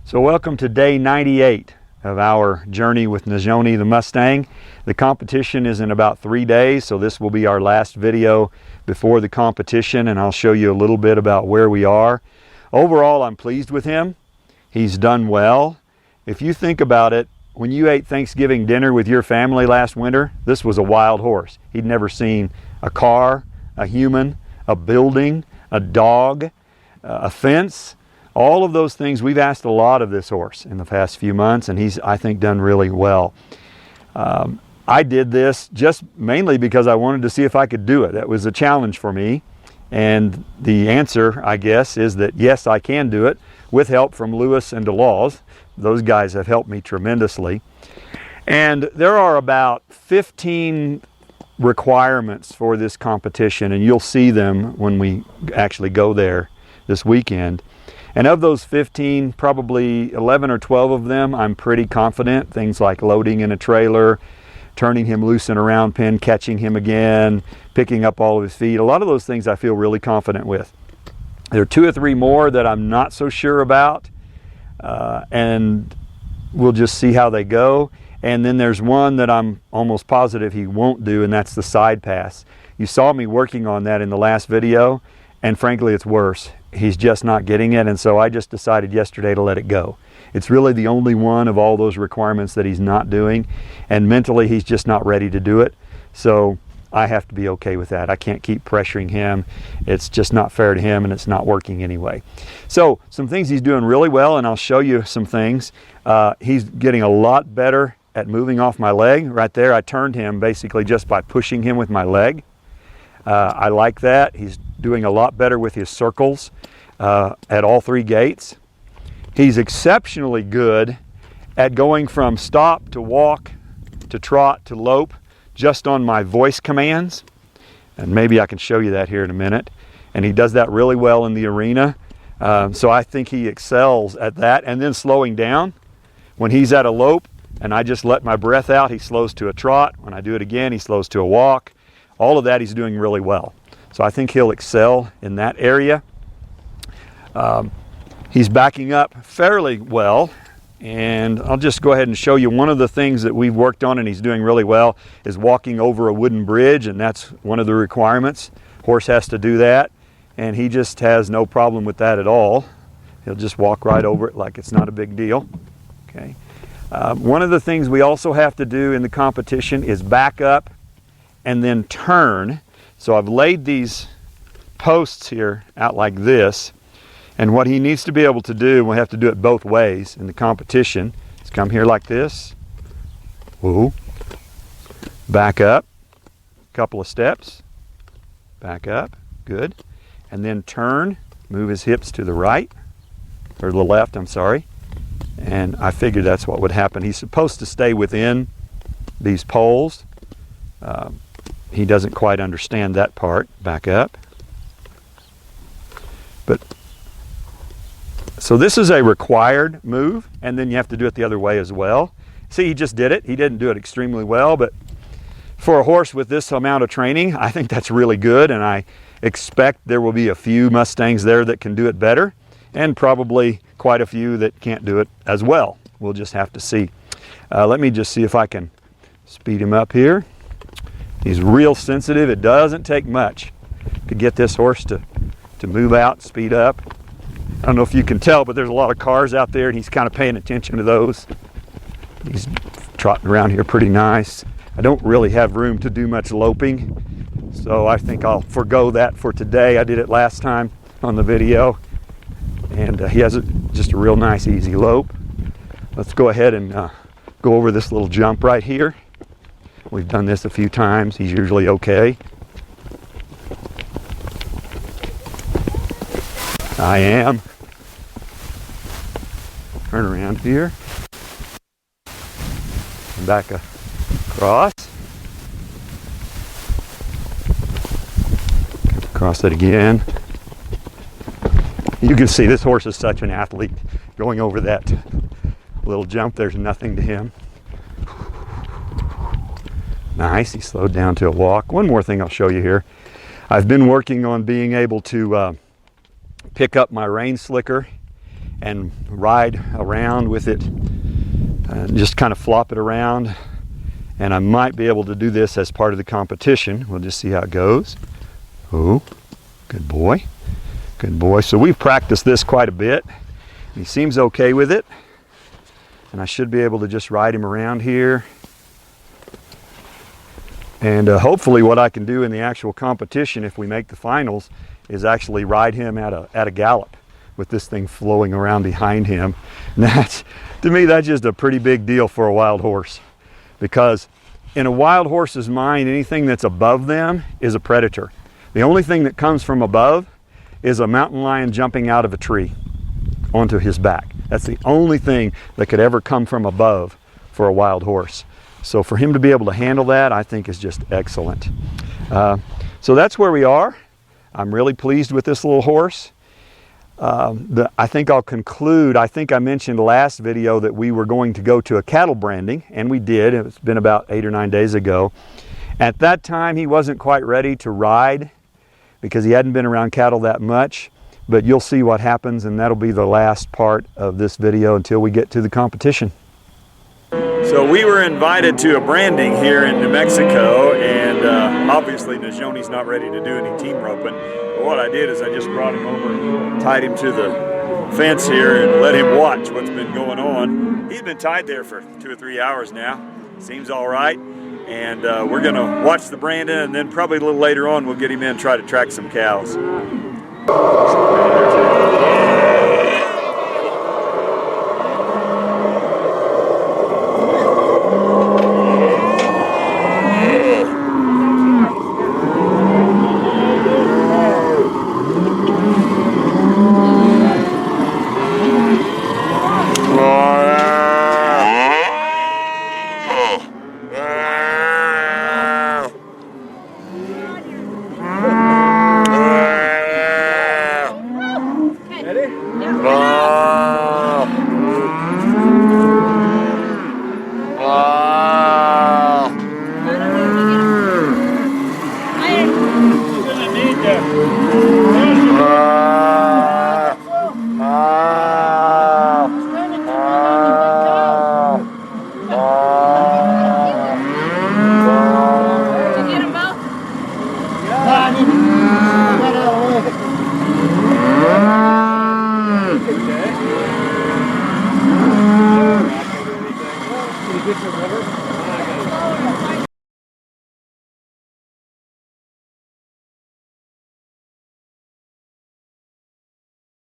So welcome to day 98 of our journey with Nizhoni the Mustang. The competition is in about 3 days, so this will be our last video before the competition, and I'll show you a little bit about where we are. Overall, I'm pleased with him. He's done well. If you think about it, when you ate Thanksgiving dinner with your family last winter, this was a wild horse. He'd never seen a car, a human, a building, a dog, a fence. All of those things, we've asked a lot of this horse in the past few months, and he's, I think, done really well. I did this just mainly because I wanted to see if I could do it. That was a challenge for me, and the answer, I guess, is that yes, I can do it with help from Lewis and DeLaws. Those guys have helped me tremendously. And there are about 15 requirements for this competition, and you'll see them when we actually go there this weekend. And of those 15, probably 11 or 12 of them I'm pretty confident. Things like loading in a trailer, turning him loose in a round pen, catching him again, picking up all of his feet. A lot of those things I feel really confident with. There are 2 or 3 more that I'm not so sure about, and we'll just see how they go. And then there's one that I'm almost positive he won't do, and that's the side pass. You saw me working on that in the last video, and frankly it's worse. He's just not getting it, and so I just decided yesterday to let it go. It's really the only one of all those requirements that he's not doing, and mentally he's just not ready to do it. So I have to be okay with that. I can't keep pressuring him. It's just not fair to him, and it's not working anyway. So some things he's doing really well, and I'll show you some things. He's getting a lot better at moving off my leg. Right there, I turned him basically just by pushing him with my leg. I like that. He's doing a lot better with his circles at all 3 gates. He's exceptionally good at going from stop to walk to trot to lope just on my voice commands, and maybe I can show you that here in a minute. And he does that really well in the arena, so I think he excels at that. And then slowing down when he's at a lope and I just let my breath out, he slows to a trot. When I do it again, he slows to a walk. All of that he's doing really well. So I think he'll excel in that area. He's backing up fairly well, and I'll just go ahead and show you one of the things that we've worked on and he's doing really well is walking over a wooden bridge, and that's one of the requirements. Horse has to do that, and he just has no problem with that at all. He'll just walk right over it like it's not a big deal. Okay. One of the things we also have to do in the competition is back up and then turn. So I've laid these posts here out like this, and what he needs to be able to do, and we have to do it both ways in the competition, is come here like this, woo, back up, a couple of steps, back up, good, and then turn, move his hips to the right, or the left, I'm sorry, and I figured that's what would happen. He's supposed to stay within these poles. He doesn't quite understand that part. Back up. But so this is a required move, and then you have to do it the other way as well. See, he just did it. He didn't do it extremely well, but for a horse with this amount of training, I think that's really good, and I expect there will be a few Mustangs there that can do it better, and probably quite a few that can't do it as well. We'll just have to see. Let me just see if I can speed him up here. He's real sensitive. It doesn't take much to get this horse to move out, speed up. I don't know if you can tell, but there's a lot of cars out there, and he's kind of paying attention to those. He's trotting around here pretty nice. I don't really have room to do much loping, so I think I'll forego that for today. I did it last time on the video, and he has just a real nice, easy lope. Let's go ahead and go over this little jump right here. We've done this a few times. He's usually okay. I am. Turn around here. And back across. Cross it again. You can see this horse is such an athlete. Going over that little jump, there's nothing to him. Nice, he slowed down to a walk. One more thing I'll show you here. I've been working on being able to pick up my rein slicker and ride around with it, just kind of flop it around. And I might be able to do this as part of the competition. We'll just see how it goes. Oh, good boy. Good boy. So we've practiced this quite a bit. He seems okay with it. And I should be able to just ride him around here. And hopefully what I can do in the actual competition, if we make the finals, is actually ride him at a gallop with this thing flowing around behind him. And that's, to me, that's just a pretty big deal for a wild horse. Because in a wild horse's mind, anything that's above them is a predator. The only thing that comes from above is a mountain lion jumping out of a tree onto his back. That's the only thing that could ever come from above for a wild horse. So for him to be able to handle that, I think is just excellent. So that's where we are. I'm really pleased with this little horse. I think I'll conclude. I think I mentioned last video that we were going to go to a cattle branding, and we did. It's been about 8 or 9 days ago. At that time, he wasn't quite ready to ride because he hadn't been around cattle that much, but you'll see what happens, and that'll be the last part of this video until we get to the competition. So we were invited to a branding here in New Mexico, and obviously Nizhoni's not ready to do any team roping. But what I did is I just brought him over, tied him to the fence here, and let him watch what's been going on. He's been tied there for 2 or 3 hours now. Seems all right. And we're going to watch the branding, and then probably a little later on we'll get him in and try to track some cows.